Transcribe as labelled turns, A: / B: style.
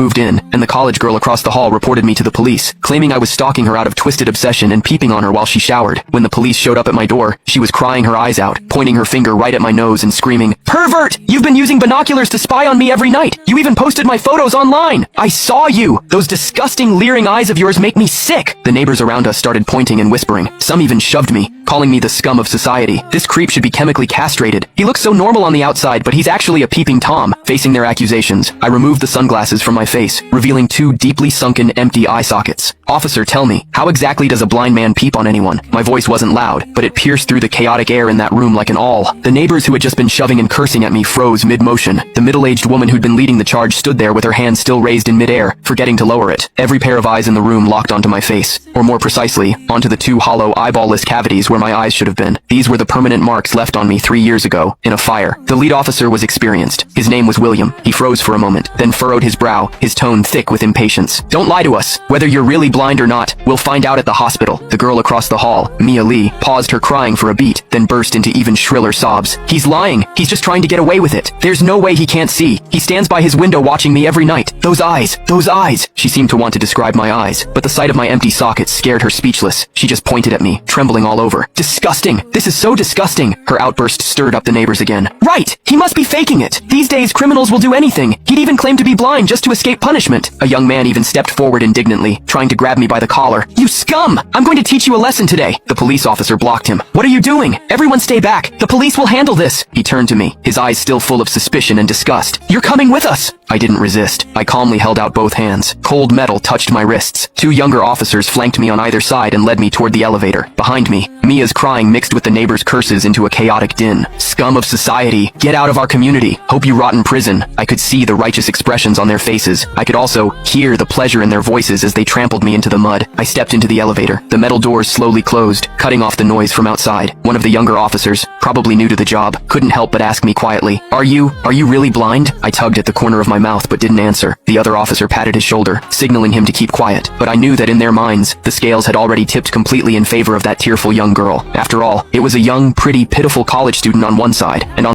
A: moved in, and the college girl across the hall reported me to the police, claiming I was stalking her out of twisted obsession and peeping on her while she showered. When the police showed up at my door, she was crying her eyes out, pointing her finger right at my nose and screaming, "Pervert! You've been using binoculars to spy on me every night! You even posted my photos online! I saw you! Those disgusting leering eyes of yours make me sick!" The neighbors around us started pointing and whispering. Some even shoved me, calling me the scum of society. This creep should be chemically castrated. He looks so normal on the outside, but he's actually a peeping Tom. Facing their accusations, I removed the sunglasses from my face, revealing two deeply sunken, empty eye sockets. "Officer, tell me, how exactly does a blind man peep on anyone?" My voice wasn't loud, but it pierced through the chaotic air in that room like an awl. The neighbors who had just been shoving and cursing at me froze mid-motion. The middle-aged woman who'd been leading the charge stood there with her hand still raised in mid-air, forgetting to lower it. Every pair of eyes in the room locked onto my face, or more precisely, onto the two hollow, eyeball-less cavities where my eyes should have been. These were the permanent marks left on me 3 years ago, in a fire. The lead officer was experienced. His name was William. He froze for a moment, then furrowed his brow, his tone thick with impatience. "Don't lie to us. Whether you're really blind or not, we'll find out at the hospital." The girl across the hall, Mia Lee, paused her crying for a beat, then burst into even shriller sobs. "He's lying. He's just trying to get away with it. There's no way he can't see. He stands by his window watching me every night. Those eyes, those eyes." She seemed to want to describe my eyes, but the sight of my empty sockets scared her speechless. She just pointed at me, trembling all over. "Disgusting. This is so disgusting." Her outburst stirred up the neighbors again. "Right. He must be faking it. These days criminals will do anything. He'd even claim to be blind just to escape punishment." A young man even stepped forward indignantly, trying to grab me by the collar. "You scum! I'm going to teach you a lesson today." The police officer blocked him. "What are you doing? Everyone stay back. The police will handle this." He turned to me, his eyes still full of suspicion and disgust. "You're coming with us." I didn't resist. I calmly held out both hands. Cold metal touched my wrists. Two younger officers flanked me on either side and led me toward the elevator. Behind me, Mia's crying mixed with the neighbors' curses into a chaotic din. "Scum of society, get out of our community. Hope you rot in prison." I could see the righteous expressions on their faces. I could also hear the pleasure in their voices as they trampled me into the mud. I stepped into the elevator. The metal doors slowly closed, cutting off the noise from outside. One of the younger officers, probably new to the job, couldn't help but ask me quietly, Are you really blind?" I tugged at the corner of my mouth but didn't answer. The other officer patted his shoulder, signaling him to keep quiet, but I knew that in their minds, the scales had already tipped completely in favor of that tearful young girl. After all, it was a young, pretty, pitiful college student on one side, and on